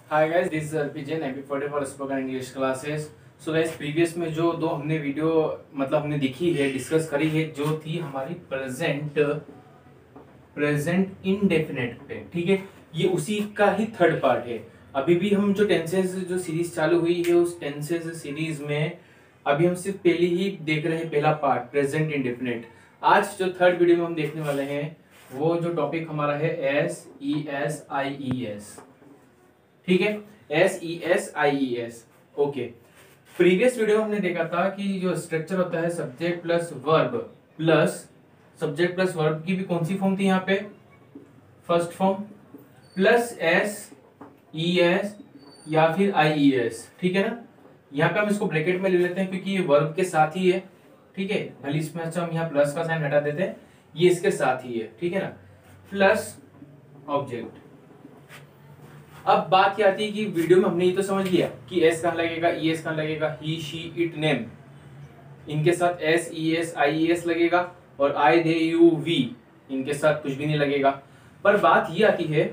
Hi guys, this is अर्पिजन MP40 for spoken English classes. So guys, previous में जो दो हमने वीडियो हमने देखी है, डिस्कस करी है, जो थी हमारी प्रेजेंट इंडेफिनिट पे। ठीक है, ये उसी का ही थर्ड पार्ट है। अभी भी हम जो टेंसेस जो सीरीज चालू हुई है, उस टेंसेस सीरीज में अभी हम सिर्फ पहली ही देख रहे हैं, पहला पार्ट प्रेजेंट इंडेफिनिट। आज जो थर्ड वीडियो में हम देखने वाले हैं, वो जो टॉपिक हमारा है SESIES। ठीक है, SESIES। ओके, प्रीवियस वीडियो हमने देखा था कि जो स्ट्रक्चर होता है सब्जेक्ट प्लस वर्ब की भी कौन सी फॉर्म थी यहाँ पे, फर्स्ट फॉर्म, प्लस SES या फिर IES। ठीक है ना, यहाँ पे हम इसको ब्रैकेट में ले लेते हैं क्योंकि ये वर्ब के साथ ही है। ठीक है, भले इसमें अच्छा हम यहाँ प्लस का साइन हटा देते हैं, ये इसके साथ ही है। ठीक है ना, प्लस ऑब्जेक्ट। अब बात क्या आती है कि वीडियो में हमने ये तो समझ लिया कि एस कहाँ लगेगा, ES कहाँ लगेगा, ही शी इट नेम, इनके साथ SES IES लगेगा, और आई दे यू वी इनके साथ कुछ भी नहीं लगेगा। पर बात ये आती है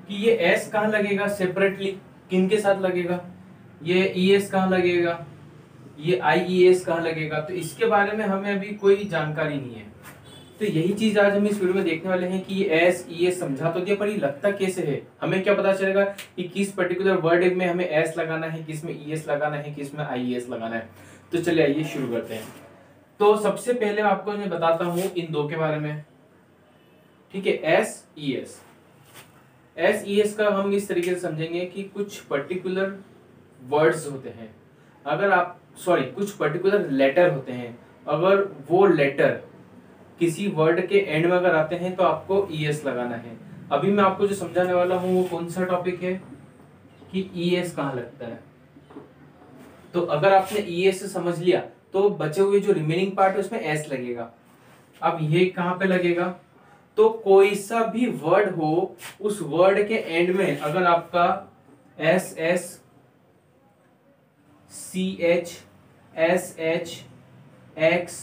कि ये एस कहाँ लगेगा सेपरेटली, किन के साथ लगेगा, ये ES कहाँ लगेगा, ये IES कहाँ लगेगा, तो इसके बारे में हमें अभी कोई जानकारी नहीं है। तो यही चीज आज हम इस वीडियो में देखने वाले हैं कि ये SES समझा तो दिया, पर ये लगता कैसे है, हमें क्या पता चलेगा कि किस पर्टिकुलर वर्ड में हमें S लगाना है, किस में ES लगाना है, किस में IES लगाना है। तो चलिए आइए शुरू करते हैं। तो सबसे पहले आपको मैं बताता हूं इन दो के बारे में। ठीक है, SES का हम इस तरीके से समझेंगे कि कुछ पर्टिकुलर वर्ड्स होते हैं, अगर आप कुछ पर्टिकुलर लेटर होते हैं, अगर वो लेटर किसी वर्ड के एंड में अगर आते हैं तो आपको ES लगाना है। अभी मैं आपको जो समझाने वाला हूं वो कौन सा टॉपिक है कि ES कहाँ लगता है। तो अगर आपने ES से समझ लिया तो बचे हुए जो रिमेनिंग पार्ट है उसमें S लगेगा। अब ये कहाँ पे लगेगा, तो कोई सा भी वर्ड हो, उस वर्ड के एंड में अगर आपका SS CH SH X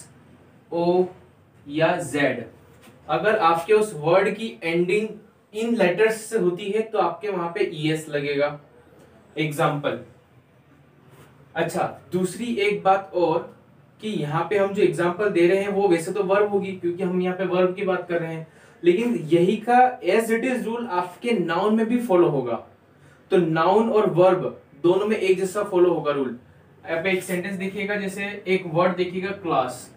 O या Z, अगर आपके उस वर्ड की एंडिंग इन लेटर्स से होती है तो आपके वहां पे ES लगेगा। एग्जाम्पल। अच्छा, दूसरी एक बात और कि यहाँ पे हम जो एग्जाम्पल दे रहे हैं वो वैसे तो वर्ब होगी, क्योंकि हम यहाँ पे वर्ब की बात कर रहे हैं, लेकिन यही का एज इट इज रूल आपके नाउन में भी फॉलो होगा। तो नाउन और वर्ब दोनों में एक जैसा फॉलो होगा रूल। आप एक सेंटेंस देखिएगा, जैसे एक वर्ड देखिएगा क्लास,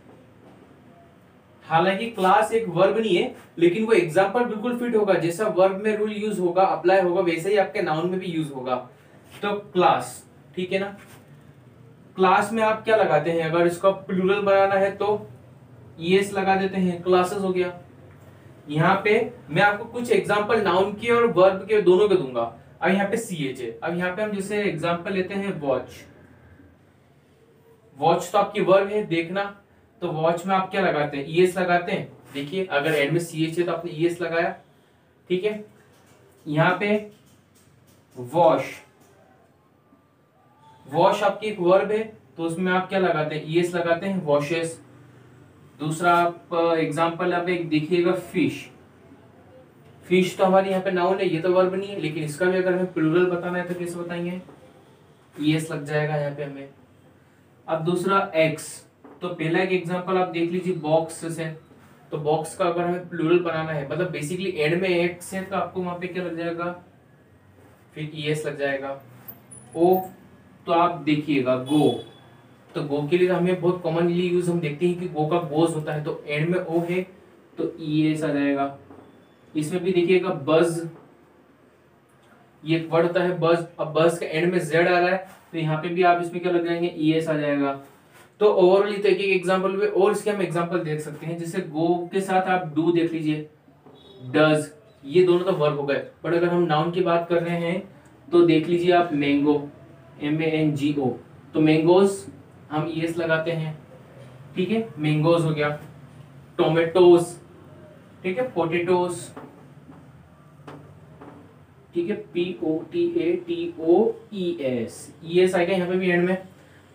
हालांकि क्लास एक वर्ब नहीं है, लेकिन वो एग्जाम्पल बिल्कुल फिट होगा, जैसा वर्ब में रूल यूज होगा, अप्लाई होगा, वैसे ही आपके नाउन में भी यूज होगा। तो क्लास, ठीक है ना, क्लास में आप क्या लगाते हैं, अगर इसका प्लूरल बनाना है तो ES लगा देते हैं, क्लासेस हो गया। यहाँ पे मैं आपको कुछ एग्जाम्पल नाउन के और वर्ब के दोनों के दूंगा। अब यहाँ पे CH है, अब यहाँ पे हम जैसे एग्जाम्पल लेते हैं वॉच। वॉच तो आपकी वर्ब है, देखना, तो वॉच में आप क्या लगाते हैं, ES लगाते हैं। देखिए, अगर एंड में CH है तो आपने ES लगाया। ठीक है, यहाँ पे वॉश, वॉश आपकी एक वर्ब है, तो उसमें आप क्या लगाते हैं, ES लगाते हैं, वॉशेस। दूसरा आप एग्जांपल आप एक देखिएगा फिश। फिश तो हमारी यहाँ पे नाउन है, ये तो वर्ब नहीं है, लेकिन इसका भी अगर हमें प्लूरल बताना है तो कैसे बताएंगे, ES लग जाएगा यहाँ पे हमें। अब दूसरा एक्स, तो पहला एक एग्जांपल आप देख लीजिए बॉक्स से, तो बॉक्स का अगर हमें प्लूरल बनाना है, मतलब बेसिकली एंड में एक्स है, तो आपको वहां पे क्या लग जाएगा, फिर ES लग जाएगा। ओ, तो आप देखिएगा गो, तो गो के लिए हमें बहुत कॉमनली यूज हम देखते हैं कि गो का गोज होता है, तो एंड में ओ है तो ES आ जाएगा। इसमें भी देखिएगा बज, ये एक वर्ड होता है बज, अब बज का एंड में Z आ रहा है, तो यहाँ पे भी आप इसमें क्या लग जाएंगे, ES आ जाएगा। तो ओवरऑल तो एक एक एग्जांपल में, और इसके हम एग्जांपल देख सकते हैं, जैसे गो के साथ आप डू देख लीजिए, डज, ये दोनों तो वर्ब हो गए। बट अगर हम नाउन की बात कर रहे हैं तो देख लीजिए आप मैंगो, MANGO, तो मैंगोज हम ES लगाते हैं। ठीक है, मैंगोज हो गया। टोमेटोज, ठीक है, पोटेटोज, ठीक है, POTATOES, ES आएगा यहाँ पे भी एंड में।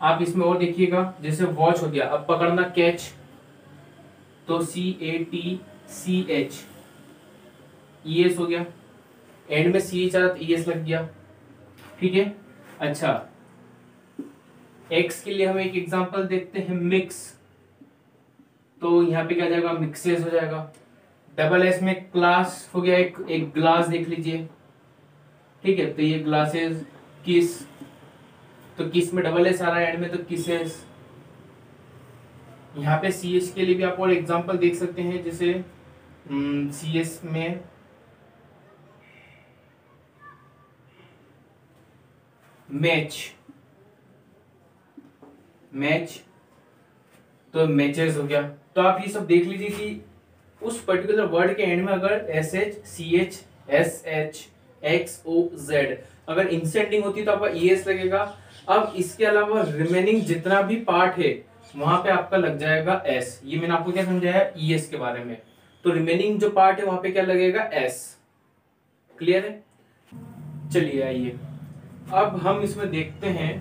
आप इसमें और देखिएगा, जैसे वॉच हो गया, अब पकड़ना कैच, तो CATCH, ES हो गया। एंड में CH आया तो ES लग गया। ठीक है। अच्छा, एक्स के लिए हम एक एग्जांपल देखते हैं, मिक्स। तो यहाँ पे क्या जाएगा, मिक्सेस हो जाएगा। डबल एस में क्लास हो गया, एक ग्लास देख लीजिए, ठीक है। तो ये ग्लासेस, किस, तो किस में डबल एस आ रहा है एंड में, तो किसेस। यहाँ पे सी एच के लिए भी आप और एग्जांपल देख सकते हैं, जैसे सी एस में मैच, मैच, तो मैचेस हो गया। तो आप ये सब देख लीजिए कि उस पर्टिकुलर वर्ड के एंड में अगर S H, C H, S H, X O Z अगर इंसेंडिंग होती तो आपका ई एस लगेगा। अब इसके अलावा रिमेनिंग जितना भी पार्ट है वहां पे आपका लग जाएगा एस। ये मैंने आपको क्या समझाया, ई एस के बारे में। तो रिमेनिंग जो पार्ट है वहां पे क्या लगेगा, एस। क्लियर है। चलिए आइए अब हम इसमें देखते हैं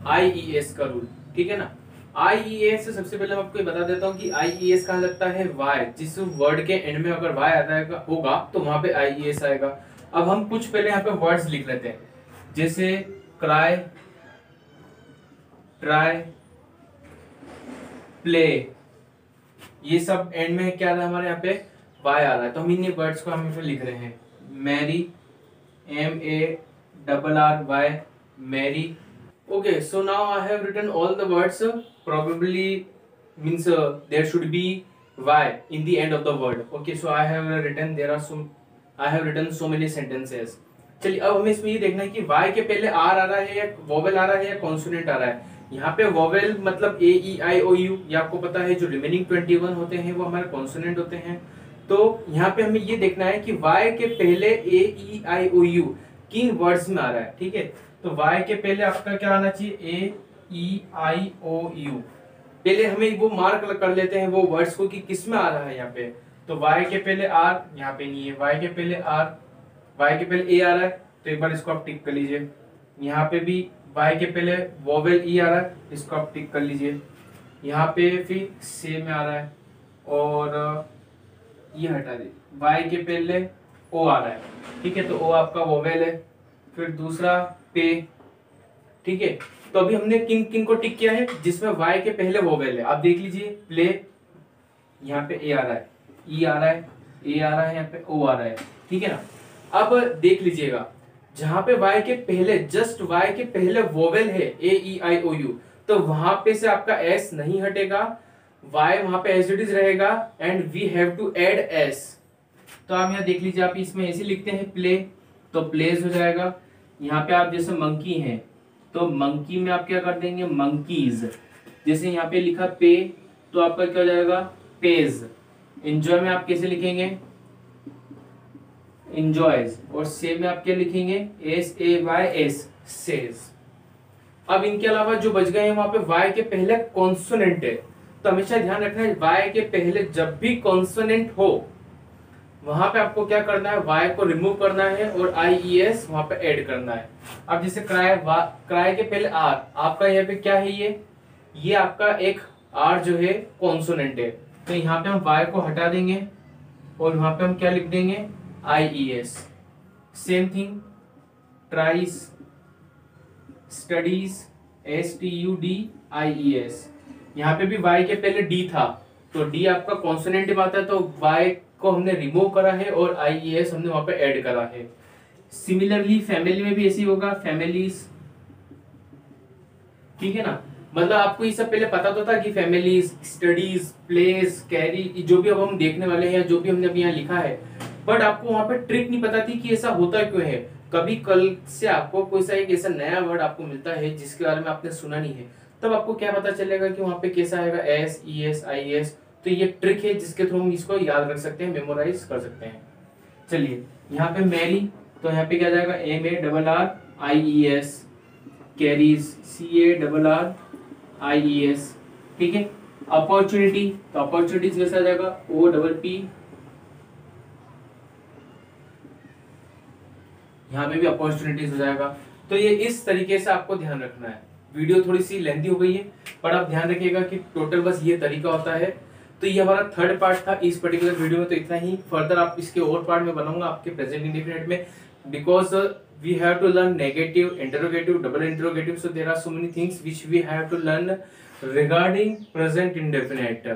आईईएस का रूल, ठीक है ना। आईईएस से सबसे पहले मैं आपको बता देता हूँ कि आईईएस कहा लगता है वाई। जिस वर्ड के एंड में अगर वाई आता होगा तो वहां पे आईईएस आएगा। अब हम कुछ पहले यहाँ पे वर्ड्स लिख लेते हैं, जैसे क्राई, ट्राई, प्ले, ये सब एंड में क्या आ रहा है हमारे यहाँ पे, वाई आ रहा है। तो हम इन वर्ड्स को हम यहाँ पे लिख रहे हैं, marry, MARRY, marry. Okay, so now I have written all the words. Probably means there should be y in the end of the word. Okay, so I have written I have written so many sentences. चलिए अब हमें इसमें ये देखना है कि y के पहले r आ रहा है या वोवेल आ रहा है या कॉन्सोनेंट आ रहा है। यहाँ पे वोवेल मतलब AEIOU, ये आपको पता है। जो रिमेनिंग 21 होते हैं वो हमारे कॉन्सोनेंट होते हैं। तो यहाँ पे हमें ये देखना है कि y के पहले AEIOU किन वर्ड्स में आ रहा है, ठीक है। तो y के पहले आपका क्या आना चाहिए, AEIOU। पहले हमें वो मार्क कर लेते हैं वो वर्ड्स को कि किस में आ रहा है यहाँ पे। तो y के पहले r, यहाँ पे नहीं है, y के पहले r, y के पहले a आ रहा है, तो एक बार इसको आप टिक कर लीजिए। यहाँ पे भी y के पहले वोवेल e आ रहा है, इसको आप टिक कर लीजिए। यहाँ पे फिर से में आ रहा है और ये हटा दे, y के पहले o आ रहा है, ठीक है। तो o आपका वोवेल है। फिर दूसरा पे, ठीक है। तो अभी हमने किन किन को टिक किया है, जिसमें y के पहले वोवेल है। आप देख लीजिए, प्ले, यहाँ पे a आ रहा है, e आ रहा है, a आ रहा है, यहाँ पे o आ रहा है, ठीक है ना। अब देख लीजिएगा, जहां पे y के पहले, जस्ट y के पहले वोवेल है AEIOU, तो वहां पे से आपका s नहीं हटेगा, y वहां पे एज इट इज रहेगा and we have to add s। तो आप यहाँ देख लीजिए, आप इसमें ऐसे लिखते हैं प्ले, तो प्लेज हो जाएगा। यहाँ पे आप जैसे मंकी हैं तो मंकी में आप क्या कर देंगे, मंकीज। जैसे यहाँ पे लिखा पे, तो आपका क्या हो जाएगा, पेज। एंजॉय में आप कैसे लिखेंगे, एंजॉयज। और से में आप क्या लिखेंगे, SAYS, सेज। अब इनके अलावा जो बच गए हैं वहां पे y के पहले कॉन्सोनेंट है। तो हमेशा ध्यान रखना है, y के पहले जब भी कॉन्सोनेंट हो वहां पे आपको क्या करना है, y को रिमूव करना है और IES वहां पे ऐड करना है। अब जैसे क्राई, क्राई के पहले r, आपका यहाँ पे क्या है, ये आपका एक r जो है कॉन्सोनेंट है। तो यहाँ पे हम y को हटा देंगे और वहां पे हम क्या लिख देंगे, IES। Same thing, ट्राइस, studies, STUDIES। यहाँ पे भी y के पहले d था, तो d आपका कॉन्सोनेंट में आता है, तो y को हमने रिमूव करा है और IES हमने वहां पे ऐड करा है। सिमिलरली फैमिली में भी ऐसी होगा, फैमिलीज, ठीक है ना। मतलब आपको ये सब पहले पता तो था कि फैमिलीज, स्टडीज, प्लेस, कैरी, जो भी अब हम देखने वाले हैं, जो भी हमने अभी यहाँ लिखा है, बट आपको वहां पे ट्रिक नहीं पता थी कि ऐसा होता क्यों है। कभी कल से आपको कोई सा एक ऐसा नया वर्ड आपको मिलता है जिसके बारे में आपने सुना नहीं है, तब आपको क्या पता चलेगा कि वहां पे कैसा आएगा, SES, IES। तो ये ट्रिक है जिसके थ्रू हम इसको याद रख सकते हैं, मेमोराइज कर सकते हैं। चलिए यहाँ पे मैरी, तो यहाँ पे क्या जाएगा, MARRIES, कैरीज, CARRIES, ठीक है। अपॉर्चुनिटी, तो अपॉर्चुनिटीज कैसा आ जाएगा, OPP। यहाँ पे भी अपॉर्चुनिटीज हो जाएगा। तो ये इस तरीके से आपको ध्यान रखना है। वीडियो थोड़ी सी लेंथी हो गई है, पर आप ध्यान रखिएगा कि टोटल बस ये तरीका होता है। तो ये हमारा थर्ड पार्ट था इस पर्टिकुलर वीडियो में। तो इतना ही, फर्दर आप इसके और पार्ट में बनाऊंगा आपके प्रेजेंट इंडेफिनिट में, because we have to learn negative, interrogative, double interrogative, so there are so many things which we have to learn regarding present indefinite.